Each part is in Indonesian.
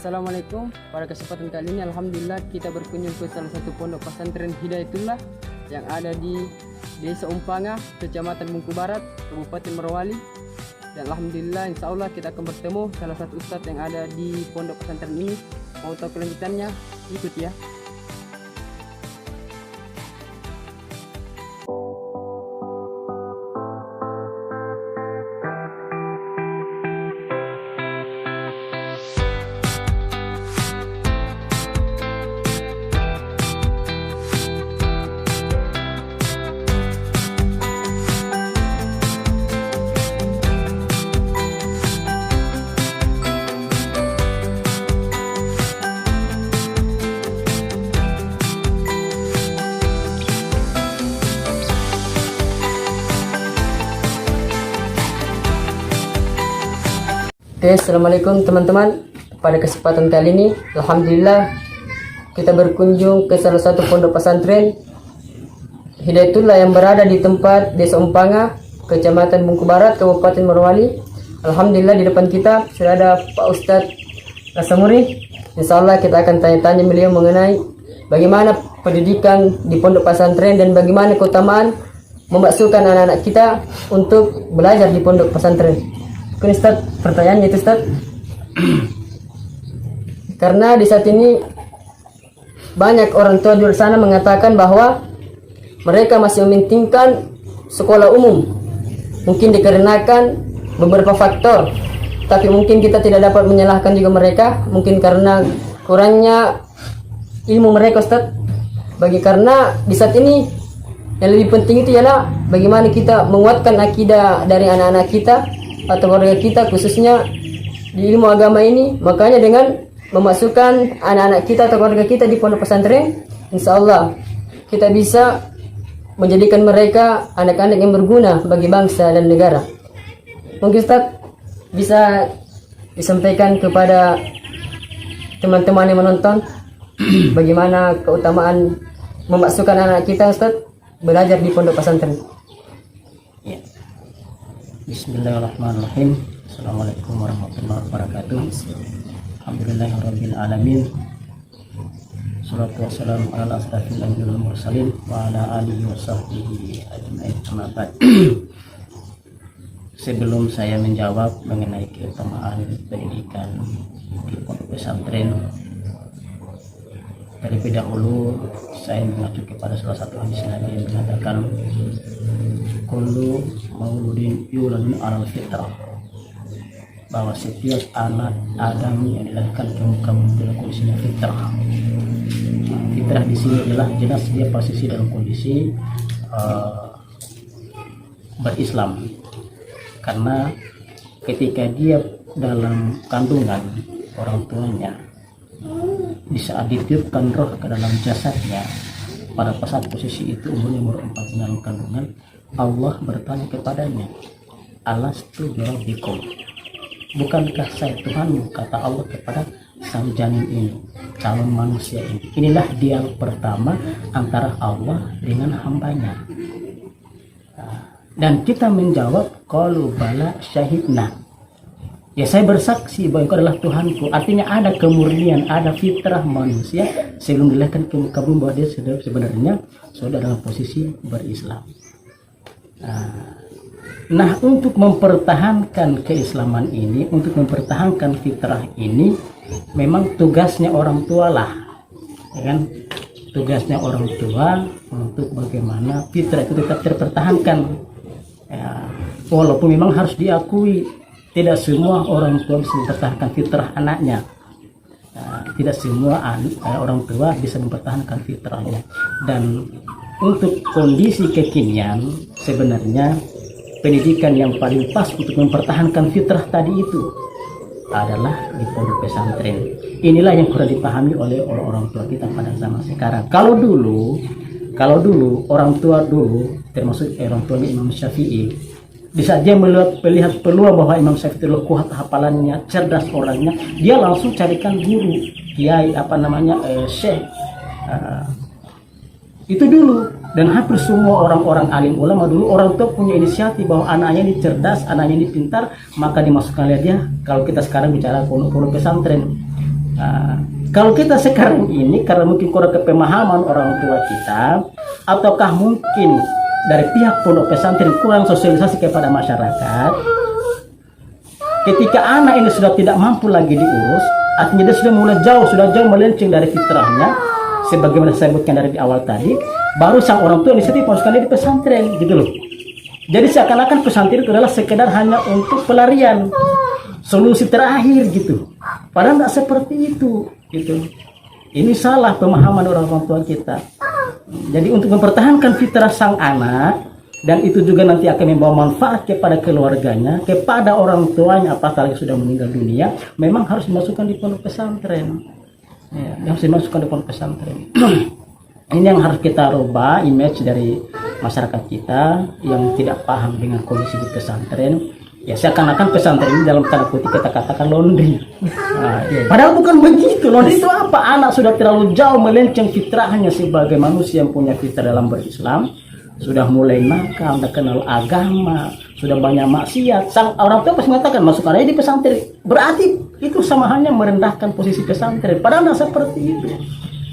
Assalamualaikum. Pada kesempatan kali ini alhamdulillah kita berkunjung ke salah satu pondok pesantren Hidayatullah yang ada di Desa Umpanga, Kecamatan Bungku Barat, Kabupaten Morowali. Dan alhamdulillah insya Allah kita akan bertemu salah satu ustadz yang ada di pondok pesantren ini. Mau tahu kelanjutannya? Ikut ya. Oke, assalamualaikum teman-teman. Pada kesempatan kali ini, alhamdulillah kita berkunjung ke salah satu pondok pesantren Hidayatullah yang berada di tempat Desa Umpanga, Kecamatan Bungku Barat, Kabupaten Morowali. Alhamdulillah di depan kita sudah ada Pak Ustadz Nasamuri. Insya Allah kita akan tanya-tanya beliau mengenai bagaimana pendidikan di pondok pesantren dan bagaimana keutamaan memasukkan anak-anak kita untuk belajar di pondok pesantren. Mungkin Ustaz, pertanyaannya itu Ustaz, karena di saat ini banyak orang tua di luar sana mengatakan bahwa mereka masih mementingkan sekolah umum, mungkin dikarenakan beberapa faktor, tapi mungkin kita tidak dapat menyalahkan juga mereka, mungkin karena kurangnya ilmu mereka Ustaz. Karena di saat ini yang lebih penting itu ialah bagaimana kita menguatkan akidah dari anak-anak kita atau keluarga kita, khususnya di ilmu agama ini. Makanya dengan memasukkan anak-anak kita atau keluarga kita di pondok pesantren, insya Allah kita bisa menjadikan mereka anak-anak yang berguna bagi bangsa dan negara. Mungkin Ustaz bisa disampaikan kepada teman-teman yang menonton bagaimana keutamaan memasukkan anak kita Ustaz belajar di pondok pesantren. Ya. Bismillahirrahmanirrahim. Assalamualaikum warahmatullahi wabarakatuh. Alhamdulillahirabbil alamin. Shalatu wassalamu ala asrofil anbiya'i wal mursalin wa ala alihi wa sahbihi ajma'in. Amma ba'd. Sebelum saya menjawab mengenai keutamaan pendidikan di pondok pesantren, terlebih dahulu saya mengacu kepada salah satu hadis Nabi yang mengatakan kullu mauludin yuladun alal fitrah, bahwa setiap anak Adam yang dilahirkan ke muka bumi dalam kondisinya fitrah. Fitrah di sini adalah jelas dia posisi dalam kondisi berislam, karena ketika dia dalam kandungan orang tuanya, di saat ditiupkan roh ke dalam jasadnya, pada saat posisi itu umurnya umur 4 bulan kandungan, Allah bertanya kepadanya, alastu birabbikum, bukankah saya Tuhanmu? Kata Allah kepada sang janin ini, calon manusia ini. Inilah dialog pertama antara Allah dengan hambanya. Dan kita menjawab, qalu bala syahidna, ya saya bersaksi bahwa Engkau adalah Tuhanku. Artinya ada kemurnian, ada fitrah manusia sebelum dilahirkan ke muka bumi bahwa dia sebenarnya sudah dalam posisi berislam. Nah, untuk mempertahankan keislaman ini, untuk mempertahankan fitrah ini, memang tugasnya orang tua lah, ya kan? Tugasnya orang tua untuk bagaimana fitrah itu tetap terpertahankan. Ya, walaupun memang harus diakui tidak semua orang tua bisa mempertahankan fitrah anaknya. Tidak semua orang tua bisa mempertahankan fitrahnya. Dan untuk kondisi kekinian, sebenarnya pendidikan yang paling pas untuk mempertahankan fitrah tadi itu adalah di pondok pesantren. Inilah yang kurang dipahami oleh orang tua kita pada zaman sekarang. Kalau dulu orang tua dulu, termasuk orang tuanya Imam Syafi'i, di saat dia melihat peluang bahwa Imam Syafi'i itu kuat hafalannya, cerdas orangnya, dia langsung carikan guru, kiai, syekh. Itu dulu. Dan hampir semua orang-orang alim ulama dulu, orang tua punya inisiatif bahwa anaknya ini cerdas, anaknya ini pintar, maka dimasukkan lihat dia. Kalau kita sekarang bicara pondok pesantren, Kalau kita sekarang ini karena mungkin kurang kepemahaman orang tua kita, ataukah mungkin dari pihak pondok pesantren kurang sosialisasi kepada masyarakat, ketika anak ini sudah tidak mampu lagi diurus, artinya dia sudah jauh melenceng dari fitrahnya, sebagaimana saya sebutkan dari di awal tadi, baru sang orang tua inisiatif masukkan dia di pesantren, gitu loh. Jadi seakan-akan pesantren itu adalah sekedar hanya untuk pelarian, solusi terakhir gitu. Padahal tidak seperti itu, gitu. Ini salah pemahaman orang tua kita. Jadi untuk mempertahankan fitrah sang anak, dan itu juga nanti akan membawa manfaat kepada keluarganya, kepada orang tuanya apalagi sudah meninggal dunia, memang harus dimasukkan di pondok pesantren. Ya, harus dimasukkan di pondok pesantren. Ini yang harus kita rubah image dari masyarakat kita yang tidak paham dengan kondisi di pesantren. Ya seakan-akan pesantren ini dalam tanda kutip kita katakan laundry. Padahal bukan begitu. Laundry itu apa? Anak sudah terlalu jauh melenceng fitrahnya sebagai manusia yang punya fitrah dalam berislam, sudah mulai nakal, sudah kenal agama, sudah banyak maksiat. Sang orang tua pasti mengatakan masukkan aja di pesantren. Berarti itu sama hanya merendahkan posisi pesantren. Padahal tidak seperti itu.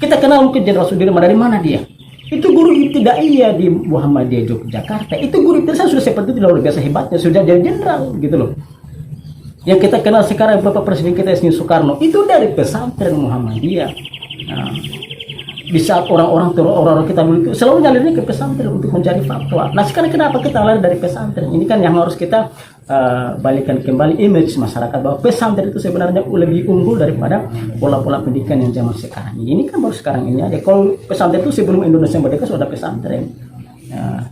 Kita kenal mungkin Jenderal Sudirman, dari mana dia? Itu guru ibtidaiyah di Muhammadiyah Yogyakarta. Itu guru ibtidaiyah sudah seperti itu, luar biasa hebatnya, sudah jadi jenderal gitu loh. Yang kita kenal sekarang Bapak Presiden kita SNY Soekarno itu dari pesantren Muhammadiyah. Nah, di saat orang-orang kita dulu itu selalu nyalirnya ke pesantren untuk mencari fatwa. Nah sekarang kenapa kita lari dari pesantren? Ini kan yang harus kita balikan kembali image masyarakat bahwa pesantren itu sebenarnya lebih unggul daripada pola-pola pendidikan yang zaman sekarang ini. Ini kan baru sekarang ini aja. Kalau pesantren itu sebelum Indonesia merdeka sudah pesantren.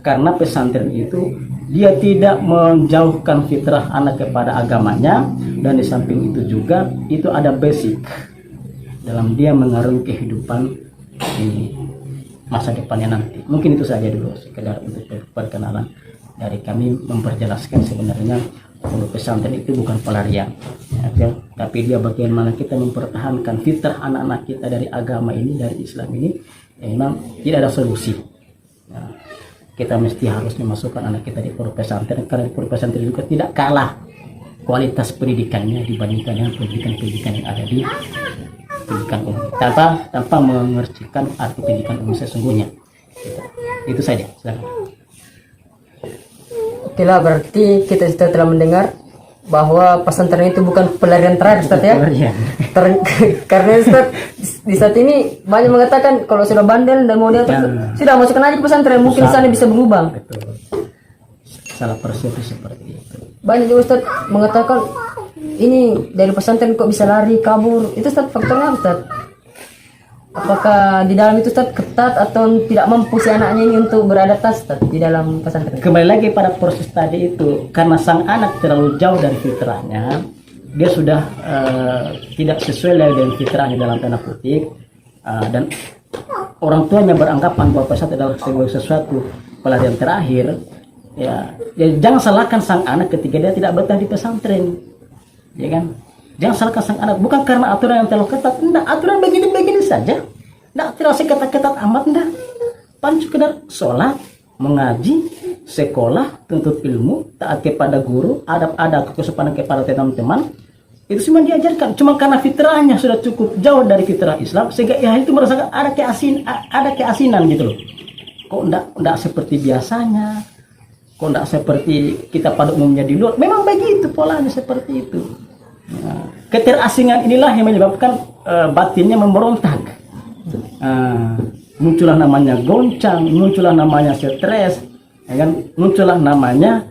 Karena pesantren itu dia tidak menjauhkan fitrah anak kepada agamanya, dan di samping itu juga itu ada basic dalam dia mengarungi kehidupan di masa depannya nanti. Mungkin itu saja dulu sekedar untuk perkenalan dari kami, memperjelaskan sebenarnya pondok pesantren itu bukan pelarian, ya, tapi dia bagaimana kita mempertahankan fitrah anak-anak kita dari agama ini, dari Islam ini. Ya, memang tidak ada solusi. Ya, kita mesti harus memasukkan anak kita di pondok pesantren, karena di pondok pesantren juga tidak kalah kualitas pendidikannya dibandingkan dengan pendidikan yang ada di pendidikan umum, tanpa mengertikan arti pendidikan umum sesungguhnya. Itu saja. Silakan. Oke lah, berarti kita sudah telah mendengar bahwa pesantren itu bukan pelarian terakhir, Ustaz ya. Karena Ustaz di saat ini banyak mengatakan kalau sudah bandel dan mau diatur, sudah masukkan aja ke pesantren, mungkin sana bisa berubah. Betul. Salah persepsi seperti itu. Banyak juga Ustaz mengatakan ini dari pesantren kok bisa lari kabur. Itu Ustaz faktornya Ustaz. Apakah di dalam itu Ustaz ketat atau tidak mampu si anaknya ini untuk beradaptasi Ustaz di dalam pesantren? Kembali lagi pada proses tadi itu, karena sang anak terlalu jauh dari fitrahnya, dia sudah tidak sesuai dengan fitrahnya dalam tanda kutip, dan orang tuanya beranggapan bahwa pesantren adalah sesuatu pelarian terakhir. Ya, jangan salahkan sang anak ketika dia tidak betah di pesantren, ya kan? Jangan salahkan sang anak, bukan karena aturan yang terlalu ketat. Enggak, aturan begini-begini saja. Enggak terlalu ketat-ketat amat, enggak. Paling sekedar sholat, mengaji, sekolah, tuntut ilmu, taat kepada guru, ada kesopanan kepada teman-teman. Itu semua diajarkan. Cuma karena fitrahnya sudah cukup jauh dari fitrah Islam, sehingga ya itu merasakan ada keasinan gitu loh. Kok enggak seperti biasanya? Kok enggak seperti kita pada umumnya di luar? Memang begitu polanya, seperti itu. Nah, keterasingan inilah yang menyebabkan batinnya memberontak. Muncullah namanya goncang, muncullah namanya stres, ya kan? Muncullah namanya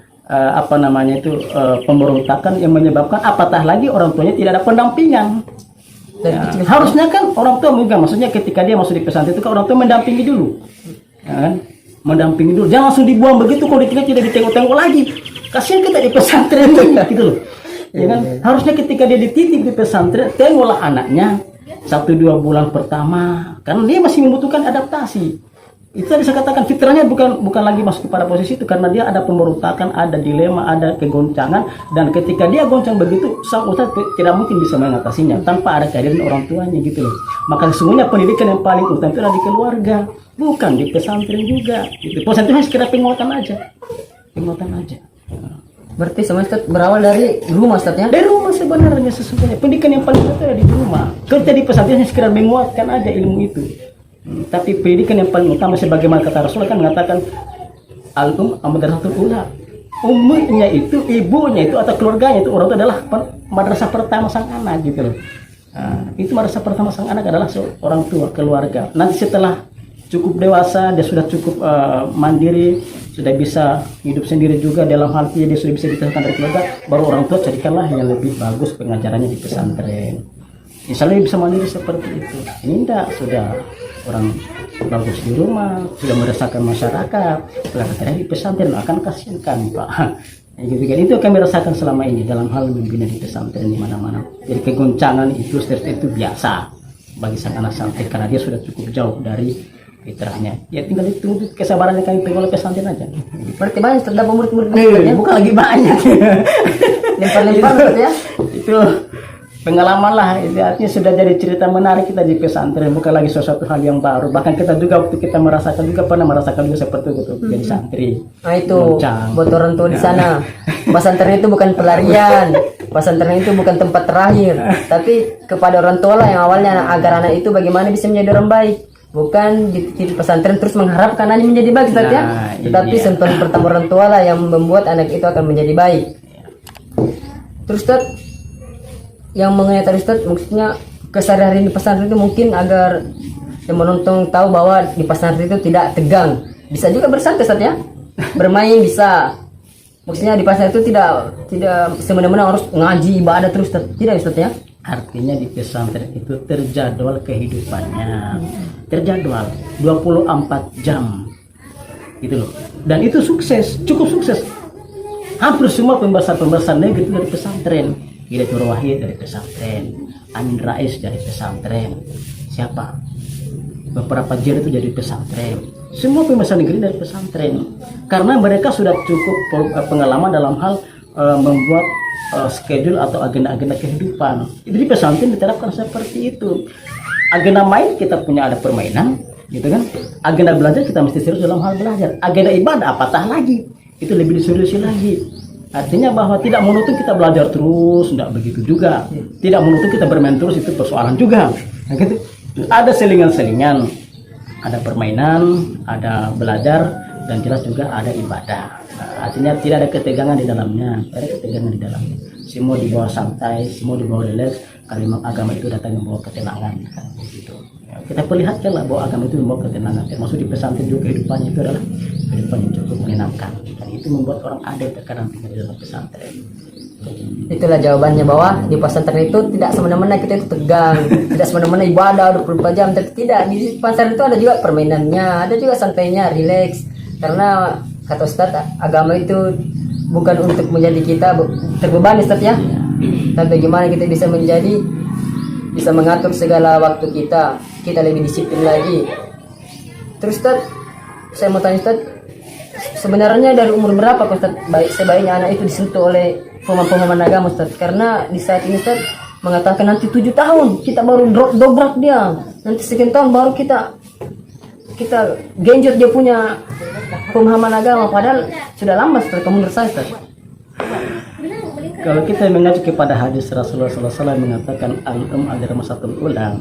pemberontakan yang menyebabkan apatah lagi orang tuanya tidak ada pendampingan. Ya, harusnya kan orang tua juga, maksudnya ketika dia masuk di pesantren itu kan orang tua mendampingi dulu, ya kan? Mendampingi dulu, jangan langsung dibuang begitu. Kalau ditinggal tidak ditengok-tengok lagi, kasihan kita di pesantren gitu loh. Ya kan? Harusnya ketika dia dititip di pesantren, tengoklah anaknya 1-2 bulan pertama, karena dia masih membutuhkan adaptasi. Itu tadi saya katakan fitrahnya bukan lagi masuk kepada posisi itu, karena dia ada pemberontakan, ada dilema, ada kegoncangan, dan ketika dia goncang begitu, sang ustaz tidak mungkin bisa mengatasinya tanpa ada kehadiran orang tuanya gitu loh. Maka sesungguhnya pendidikan yang paling utama itu ada di keluarga, bukan di pesantren juga. Gitu. Pesantren hanya sekedar penguatan aja. Berarti semua Ustaz berawal dari rumah Ustaz ya? Dari rumah sebenarnya sesungguhnya. Pendidikan yang paling utama ada di rumah. Kalau tadi pesantren hanya sekedar menguatkan aja ilmu itu. Tapi pendidikan yang paling utama sebagaimana kata Rasulullah kan mengatakan madrasatul ula. Umumnya itu, ibunya itu atau keluarganya itu orang itu adalah madrasah pertama sang anak gitu loh. Itu madrasah pertama sang anak adalah orang tua, keluarga. Nanti setelah cukup dewasa, dia sudah cukup mandiri, sudah bisa hidup sendiri juga dalam hal dia sudah bisa ditekan dari keluarga, baru orang tua carikanlah yang lebih bagus pengajarannya di pesantren. Misalnya bisa mandiri seperti itu. Ini enggak, sudah orang bagus di rumah, sudah merasakan masyarakat, setelah di pesantren akan kasihan kami Pak. Gitu kan, itu kami rasakan selama ini dalam hal membina di pesantren di mana-mana. Jadi kegoncangan itu stres itu biasa bagi sang anak santri karena dia sudah cukup jauh dari fitrahnya. Ya tinggal ditunggu kesabarannya kami pengen oleh pesantren aja. Berarti banyak terdapat murid-murid Bukan lagi banyak. Lempar-lempar ya. Itu pengalaman lah, itu artinya sudah jadi cerita menarik kita di pesantren, bukan lagi sesuatu hal yang baru. Bahkan kita juga waktu kita merasakan juga pernah merasakan juga seperti itu jadi santri. Nah itu Goncang. buat orang tua di sana. Pesantren itu bukan pelarian, pesantren itu bukan tempat terakhir, tapi kepada orang tua lah yang awalnya agar anak itu bagaimana bisa menjadi orang baik. Bukan di pesantren terus mengharapkan anaknya menjadi baik, Ustaz, ya. Tetapi sentuhan pertama orang tua lah yang membuat anak itu akan menjadi baik. Terus Ustaz, yang mengenai tadi Ustaz, maksudnya keseharian di pesantren itu mungkin agar yang menonton tahu bahwa di pesantren itu tidak tegang, bisa juga bersantai Ustaz, ya, bermain bisa. Maksudnya di pesantren itu tidak semena-mena harus ngaji ibadah terus Ustaz. Tidak Ustaz, ya. Artinya di pesantren itu terjadwal kehidupannya, terjadwal 24 jam gitu loh, dan itu sukses, cukup sukses. Hampir semua pembesar-pembesar negeri itu dari pesantren. Hidayatul Wahid dari pesantren, Amin Rais dari pesantren, siapa? Beberapa jir itu dari pesantren. Semua pembesar negeri dari pesantren, karena mereka sudah cukup pengalaman dalam hal membuat schedule atau agenda-agenda kehidupan. Jadi pesantren diterapkan seperti itu. Agenda main kita punya ada permainan, gitu kan? Agenda belajar kita mesti serius dalam hal belajar. Agenda ibadah apatah lagi, itu lebih diseriusi lagi. Artinya bahwa tidak menutup kita belajar terus, tidak begitu juga. Tidak menutup kita bermain terus, itu persoalan juga. Nah, gitu. Ada selingan-selingan, ada permainan, ada belajar, dan jelas juga ada ibadah. Nah, artinya tidak ada ketegangan di dalamnya, tidak ada ketegangan di dalamnya. Semua dibawa santai, semua dibawa relax. Kalau memang agama itu datang membawa ketenangan, kan begitu. Ya, kita perlihatkanlah bahwa agama itu membawa ketenangan. Termasuk di pesantren juga kehidupannya itu adalah kehidupan yang cukup menyenangkan. Dan itu membuat orang ada terkadang tinggal di dalam pesantren. Itulah jawabannya, bahwa di pesantren itu tidak semena-mena kita itu tegang, tidak semena-mena ibadah 24 jam, tidak. Di pesantren itu ada juga permainannya, ada juga santainya, relax. Karena kata Ustaz, agama itu bukan untuk menjadi kita terbebani Ustaz, ya. Tapi bagaimana kita bisa mengatur segala waktu kita lebih disiplin lagi. Terus Ustaz, saya mau tanya Ustaz, sebenarnya dari umur berapa Ustaz sebaiknya anak itu disentuh oleh pemahaman agama Ustaz? Karena di saat ini Ustaz mengatakan nanti 7 tahun kita baru dobrak dia, nanti sekian tahun baru kita genjot dia punya pemahaman agama, padahal sudah lama Ustaz, menurut saya Ustaz. Kalau kita mengacu kepada hadis Rasulullah SAW mengatakan al-madrasatul ula,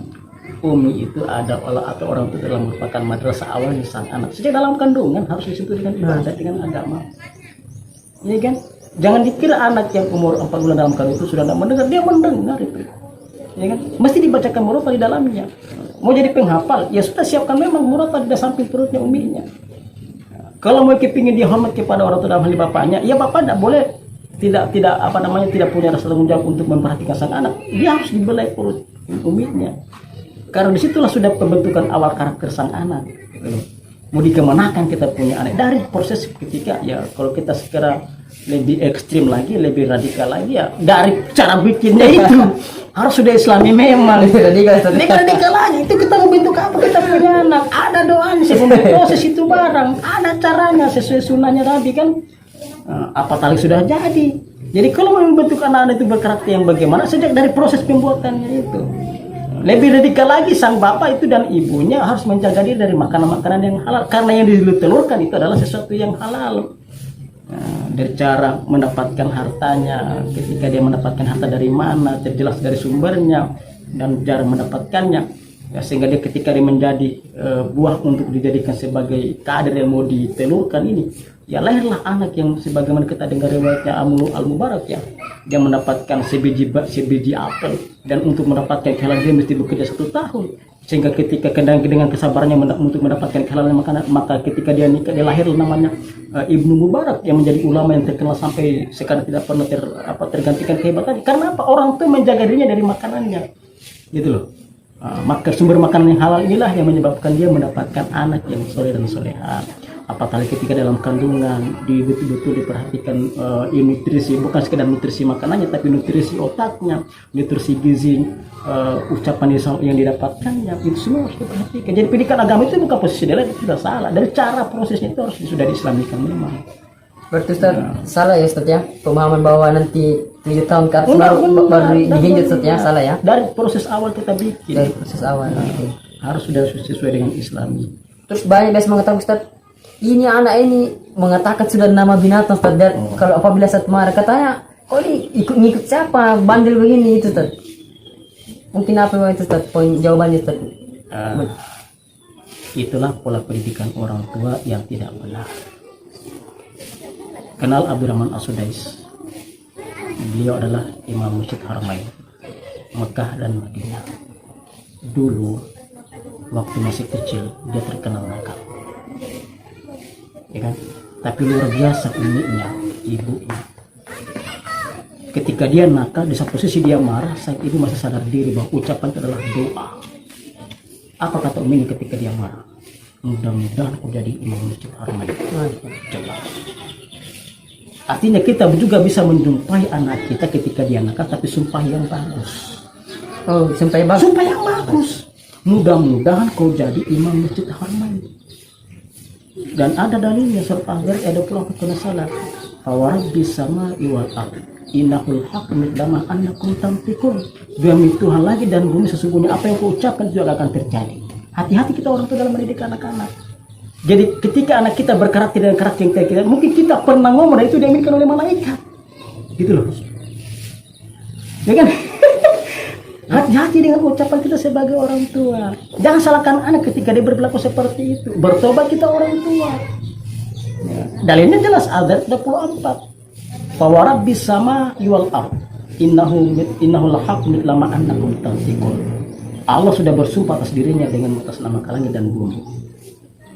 umi itu ada atau orang itu adalah merupakan madrasah awal di sang anak. Sejak dalam kandungan harus disentuh dengan ibadah, dengan agama. Iya kan? Jangan dikira anak yang umur 4 bulan dalam kandungan itu sudah tidak mendengar, dia mendengar itu. Ya kan? Mesti dibacakan murotal di dalamnya. Mau jadi penghafal, ya sudah siapkan memang murotal di samping perutnya uminya. Kalau mau kepingin dia hormat kepada orang tua dalam hal bapaknya, ya bapak tidak boleh tidak punya rasa tanggung jawab untuk memperhatikan sang anak. Dia harus dibelai perut uminya. Karena disitulah sudah pembentukan awal karakter sang anak. Mau dikemanakan kita punya anak dari proses ketika, ya kalau kita sekarang lebih ekstrim lagi, lebih radikal lagi, ya dari cara bikinnya itu harus sudah Islami memang. Radikal lagi itu kita mau bentuk apa kita punya anak, ada doanya sebelum proses itu barang, ada caranya sesuai sunnahnya Nabi kan. Apa tali sudah jadi. Jadi kalau mau membentuk anak itu berkarakter yang bagaimana sejak dari proses pembuatannya itu. Lebih radikal lagi, sang bapak itu dan ibunya harus menjaga diri dari makanan-makanan yang halal, karena yang ditelurkan itu adalah sesuatu yang halal. Dari cara mendapatkan hartanya, ketika dia mendapatkan harta dari mana, terjelas dari sumbernya, dan jarang mendapatkannya, ya, sehingga dia ketika dia menjadi buah untuk dijadikan sebagai kader yang mau ditelurkan ini, ya lahirlah anak yang sebagaimana kita dengar riwayatnya Al-Mubarak, ya, dia mendapatkan sebiji apel, dan untuk mendapatkan kehalal dia mesti bekerja 1 tahun, sehingga ketika dengan kesabarannya untuk mendapatkan kehalal makanan, maka ketika dia nikah dia lahir namanya Ibnu Mubarak yang menjadi ulama yang terkenal sampai sekarang tidak pernah tergantikan kehebatannya. Karena apa? Orang itu menjaga dirinya dari makanannya, gitu loh. Maka sumber makanan yang halal inilah yang menyebabkan dia mendapatkan anak yang soleh dan soleha. Apalagi ketika dalam kandungan betul-betul diperhatikan nutrisi, bukan sekedar nutrisi makanannya, tapi nutrisi otaknya, nutrisi gizi, ucapan yang didapatkannya, itu semua harus diperhatikan. Jadi pendidikan agama itu bukan posisi dia, itu tidak salah. Dari cara prosesnya itu harus sudah diislamikan memang. Berarti Ustaz salah ya Ustaz ya, pemahaman bahwa nanti 7 tahun ke atas baru dihinjit Ustaz ya, salah ya? Dari proses awal kita bikin. Dari proses awal. Harus sudah sesuai dengan Islami. Terus banyak biasa mengatakan Ustaz, ini anak ini mengatakan sudah nama binatang Ustaz. Kalau apabila saat marah katanya, kok ini ngikut siapa? Bandel begini itu Ustaz. Mungkin apa itu Ustaz? Poin jawabannya Ustaz. Itulah pola pendidikan orang tua yang tidak benar. Kenal Abdurrahman As-Sudais. Beliau adalah Imam Masjid Haramain, Mekah dan Madinah. Dulu waktu masih kecil dia terkenal nakal, ya kan? Tapi luar biasa uniknya ibunya. Ketika dia nakal, di satu sisi dia marah, saat itu masih sadar diri bahwa ucapan itu adalah doa. Apa kata Umi ketika dia marah? Mudah-mudahan kau jadi Imam Masjid Haramain. Jelas. Artinya kita juga bisa menjumpai anak kita ketika dia nakal, tapi sumpah yang bagus. Oh, sumpah yang bagus. Sumpah yang bagus. Mudah-mudahan kau jadi Imam Masjid Haramain. Dan ada dalilnya surat Al-Gharib ada pula kena salah. Fawarabbi sama'i wal ardh innahul haqqu mithla annakum tantiqun. Demi Tuhan lagi dan bumi, sesungguhnya apa yang kau ucapkan juga akan terjadi. Hati-hati kita orang tua dalam mendidik anak-anak. Jadi ketika anak kita berkarakter dan karakter yang kita, mungkin kita pernah ngomong dan itu diambilkan oleh malaikat, gitu loh, ya kan? Hati-hati dengan ucapan kita sebagai orang tua. Jangan salahkan anak ketika dia berperilaku seperti itu. Bertobat kita orang tua. Ya. Dalilnya jelas Al-Gharib 24. Fawarabbi sama'i wal ardh innahu lahaqqun mithla ma annakum tantiqun. Allah sudah bersumpah atas dirinya dengan atas nama langit dan bumi,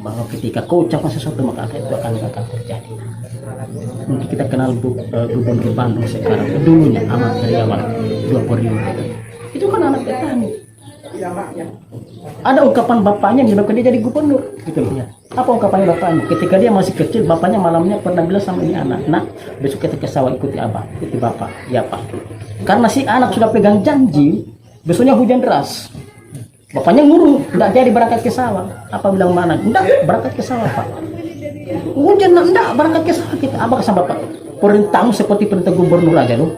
bahwa ketika kau ucapkan sesuatu maka itu akan terjadi. Mungkin kita kenal Gubernur Bandung sekarang, dulunya Ahmad Heriawan 2 periode. Itu kan anak petani. Ada ungkapan bapaknya yang menyebabkan dia jadi gubernur, gitu loh. Apa ungkapannya bapaknya? Ketika dia masih kecil, bapaknya malamnya pernah bilang sama ini anak, "Nak, besok kita ke sawah ikuti abah, ikuti bapak." Ya Pak. Karena si anak sudah pegang janji, besoknya hujan deras. Bapaknya ngurung, tidak jadi berangkat ke sawah. Apa bilang mana? Enggak, berangkat ke sawah Pak. Hujan, enggak, berangkat ke sawah kita. Abah sama Bapak, perintahmu seperti perintah gubernur aja loh.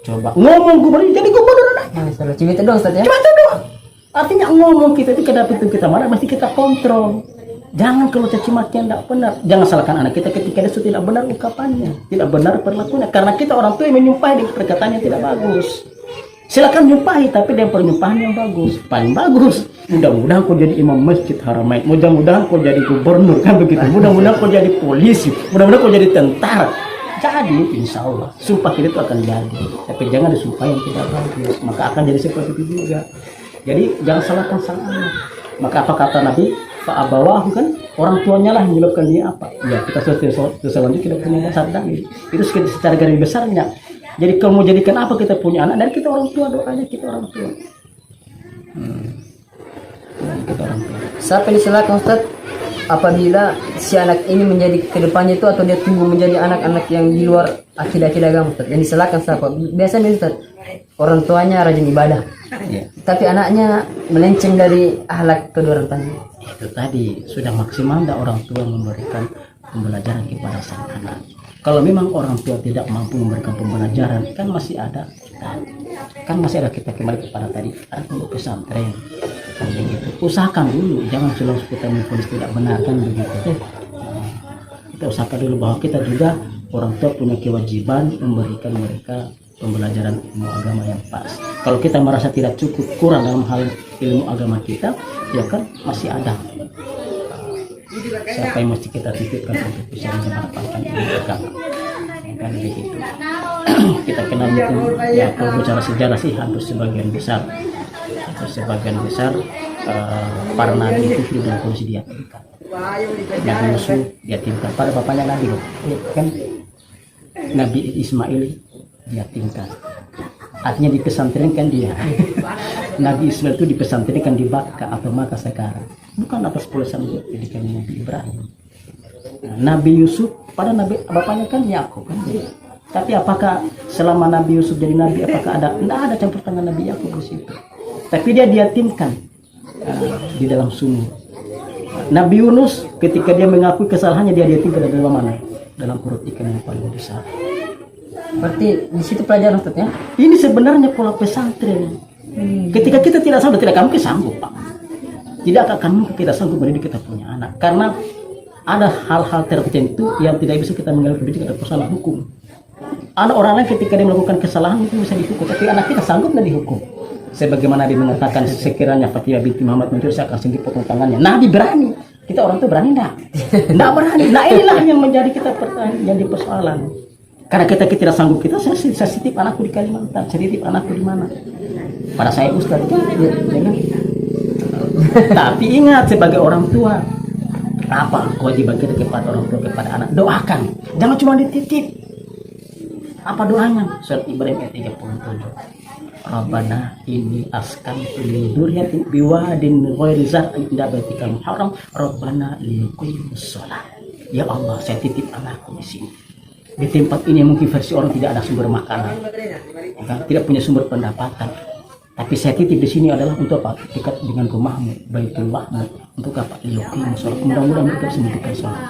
Coba ngomong gubernur jadi gubernur anak. Cuma itu doang Ustaz ya. Cuma itu doang. Artinya ngomong kita itu kenapa itu kita marah mesti kita kontrol. Jangan kalau caci maki yang tidak benar. Jangan salahkan anak kita ketika dia sudah tidak benar ungkapannya, tidak benar perlakuannya. Karena kita orang tua yang menyumpahi dengan perkataan yang tidak bagus. Silakan nyumpahi, tapi dengan penyumpahan yang bagus, paling bagus. Mudah-mudahan kau jadi Imam Masjid Haramain. Mudah-mudahan kau jadi gubernur, kan begitu. Mudah-mudahan kau jadi polisi. Mudah-mudahan kau jadi tentara. Jadi insya Allah sumpah kita itu akan jadi. Tapi jangan disumpah yang tidak bagus, maka akan jadi seperti itu juga. Jadi jangan salahkan sang anak. Maka apa kata Nabi? Pak Abawahu, kan orang tuanya lah yang menyebabkan dia apa? Ya kita selanjutnya kita punya dasar dalil. Itu secara garis besarnya. Jadi kalau mau jadikan apa kita punya anak, dari kita orang tua, doanya kita orang tua. Kita orang tua. Siapa yang silakan Ustaz apabila si anak ini menjadi kedepannya itu atau dia tumbuh menjadi anak-anak yang di luar akidah-akidah agama Ustaz. Yang silakan siapa? Biasanya Ustaz orang tuanya rajin ibadah, tapi anaknya melenceng dari akhlak kedua orang tuanya. Itu tadi sudah maksimal tidak orang tua memberikan pembelajaran kepada sang anak. Kalau memang orang tua tidak mampu memberikan pembelajaran, kan masih ada kita kembali kepada tadi ada pondok pesantren, kan begitu. Usahakan dulu, jangan selalu kita memfonis tidak benar, kan begitu. Kita usahakan dulu bahwa kita juga orang tua punya kewajiban memberikan mereka pembelajaran ilmu agama yang pas. Kalau kita merasa tidak cukup, kurang dalam hal ilmu agama kita, ya kan masih ada siapa yang mesti kita titipkan untuk bisa mendapatkan ilmu agama. Ya kan begitu. Kita kenal mungkin ya kalau bicara sejarah sih hampir sebagian besar para nabi itu hidup dalam kondisi diyatimkan. Nabi Yusuf diyatimkan, pada bapaknya Nabi loh, kan Nabi Ismail diyatimkan. Artinya di pesantrenkan dia. Nabi Ismail itu di pesantrenkan di Bakka atau Makkah sekarang. Bukan atas pulusan pendidikan Nabi Ibrahim. Nah, Nabi Yusuf pada Nabi bapaknya kan Yakub kan. Tapi apakah selama Nabi Yusuf jadi nabi apakah ada? Tidak ada campur tangan Nabi Yakub di situ. Tapi dia diyatimkan di dalam sumur. Nabi Yunus ketika dia mengakui kesalahannya dia diyatimkan dalam mana? Dalam perut ikan yang paling besar. Berarti di situ pelajaran Ustaz ya. Ini sebenarnya pola pesantren. Ketika kita tidak sanggup, tidak mungkin sanggup Pak. Tidak akan mungkin kita sanggup mendidik kita punya anak. Karena ada hal-hal tertentu yang tidak bisa kita mengambil pendidikan atau persoalan hukum. Anak orang lain ketika dia melakukan kesalahan itu bisa dihukum, tapi anak kita sanggup tidak dihukum. Sebagaimana Nabi mengatakan sekiranya Fatimah binti Muhammad mencuri saya akan sendiri potong tangannya. Nabi berani. Kita orang itu berani enggak? Enggak berani. Nah inilah yang menjadi kita jadi persoalan. Karena kita tidak sanggup kita, saya titip anakku di Kalimantan, saya titip anakku di mana? Pada saya Ustaz. Tapi ingat sebagai orang tua, apa kewajiban kita kepada orang tua, kepada anak? Doakan. Jangan cuma dititip. Apa doanya? Surat Ibrahim ayat 37. Rabbana inni askantu min dzurriyyati biwadin ghairi zar'in inda baitikal muharram Rabbana liyaqimus shalah. Ya Allah, saya titip anakku di sini. Di tempat ini mungkin versi orang tidak ada sumber makanan, ya, tidak punya sumber pendapatan. Tapi saya titip di sini adalah untuk apa? Dekat dengan rumahmu, Baitullahmu. Untuk apa? Liyaqimus shalah. Mudah-mudahan mereka bisa mendirikan sholat.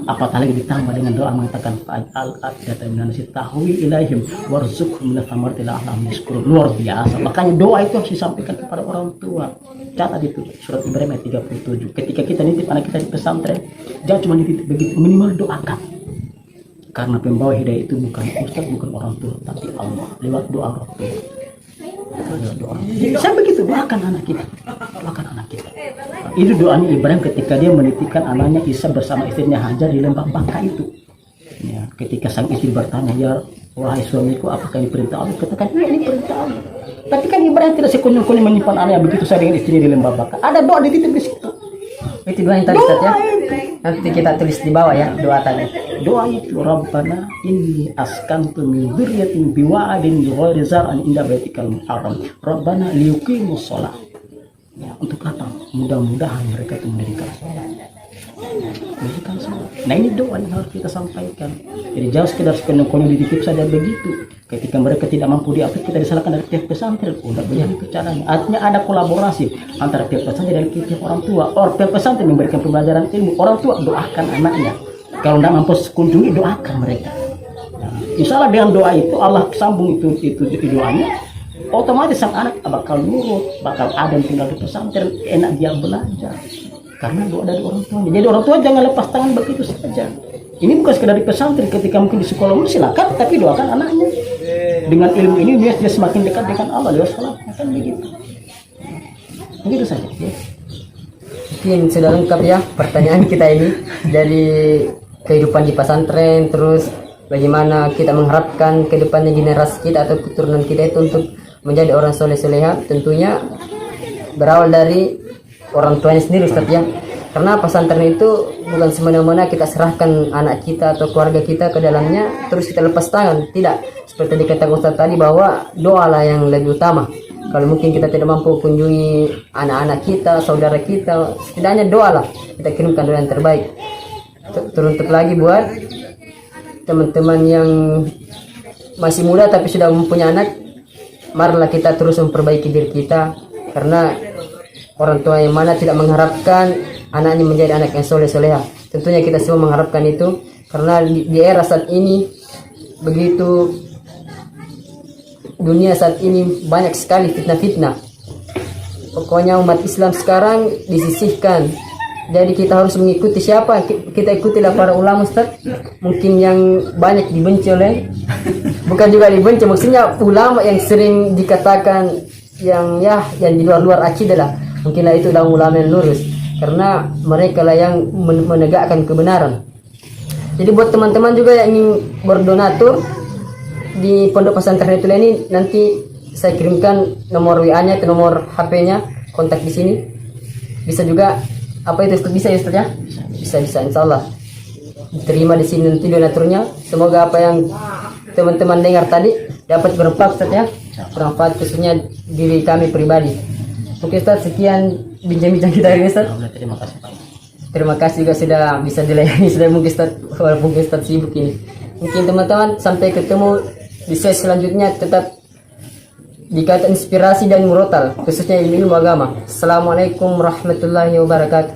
Apatah lagi ditambah dengan doa mengatakan al-afidatan minan nasi tahwi ilaihim warzuqhum min thamarati la'allahum yashkurun. Luar biasa. Makanya doa itu harus disampaikan kepada orang tua. Catat itu surat Ibrahim ayat 37. Ketika kita nitip anak kita di pesantren, jangan cuma nitip begitu, minimal doakan. Karena pembawa hidayah itu bukan ustaz, bukan orang tua, tapi Allah lewat doa orang tua. Doa. Saya begitu doakan anak kita. Doakan anak kita. Itu doanya Ibrahim ketika dia menitipkan anaknya Isa bersama istrinya Hajar di lembah Bakka itu. Ya, ketika sang istri bertanya, ya wahai suamiku, apakah ini perintah Allah? Katakan, iya ini perintah Allah. Tapi kan Ibrahim tidak sekunyung-kunyung menyimpan anaknya begitu saja dengan istrinya di lembah Bakka. Ada doa dititip di situ. Itu doa yang tadi Ustaz ya. Nanti kita tulis di bawah ya doa tadi. Doa itu Rabbana inni askantu min dzurriyyatin biwadin ghairi zar'in inda baitikal muharram Rabbana liyuqimus shalah. Ya, untuk apa? Mudah-mudahan mereka itu mendirikan sholat. Nah ini doa yang harus kita sampaikan. Jadi jangan sekedar sekonyong-konyong dititip saja begitu. Ketika mereka tidak mampu diatur, kita disalahkan dari pihak pesantren. Udah begitu caranya. Artinya ada kolaborasi antara pihak pesantren dan pihak orang tua. Or pihak pesantren memberikan pembelajaran ilmu. Orang tua doakan anaknya. Kalau tidak mampu kunjungi, doakan mereka. Nah, insya Allah dengan doa itu Allah sambung itu doanya. Otomatis sang anak bakal nurut, bakal ada yang tinggal di pesantren, enak dia belajar karena doa dari orang tuanya. Jadi orang tua jangan lepas tangan begitu saja. Ini bukan sekedar di pesantren, ketika mungkin di sekolah silakan, tapi doakan anaknya dengan ilmu ini dia semakin dekat dengan Allah lewat sholat, kan begitu. Begitu saja. Ya. Mungkin sudah lengkap ya pertanyaan kita ini dari kehidupan di pesantren, terus bagaimana kita mengharapkan ke depannya generasi kita atau keturunan kita itu untuk menjadi orang soleh soleha. Tentunya berawal dari orang tuanya sendiri Ustaz ya. Karena pesantren itu bukan semena-mena kita serahkan anak kita atau keluarga kita ke dalamnya terus kita lepas tangan. Tidak, seperti dikatakan Ustaz tadi bahwa doalah yang lebih utama. Kalau mungkin kita tidak mampu kunjungi anak-anak kita, saudara kita, setidaknya doalah, kita kirimkan doa yang terbaik. Teruntuk lagi buat teman-teman yang masih muda tapi sudah mempunyai anak, marilah kita terus memperbaiki diri kita, karena orang tua yang mana tidak mengharapkan anaknya menjadi anak yang soleh soleha. Tentunya kita semua mengharapkan itu, karena di era saat ini begitu, dunia saat ini banyak sekali fitnah-fitnah. Pokoknya umat Islam sekarang disisihkan. Jadi kita harus mengikuti siapa? Kita ikutilah para ulama Ustaz. Mungkin yang banyak dibenci oleh bukan juga dibenci, maksudnya ulama yang sering dikatakan yang di luar-luar akidah lah, mungkinlah itu ulama yang lurus, karena mereka lah yang menegakkan kebenaran. Jadi buat teman-teman juga yang ingin berdonatur di Pondok Pesantren itu ini, nanti saya kirimkan nomor WA-nya ke nomor HP-nya, kontak di sini. Bisa juga apa itu Ustaz? Bisa ya Ustaz ya? Bisa insya Allah diterima di sini nanti donaturnya. Semoga apa yang teman-teman dengar tadi dapat bermanfaat Ustaz ya, bermanfaat khususnya diri kami pribadi. Oke Ustaz, sekian bincang-bincang kita hari ini Ustaz. Terima kasih Pak. Terima kasih juga sudah bisa dilayani, sudah mungkin Ustaz, walaupun Ustaz sibuk ini. Mungkin teman-teman sampai ketemu di sesi selanjutnya, tetap dikatakan inspirasi dan murotal, khususnya ilmu agama. Assalamualaikum warahmatullahi wabarakatuh.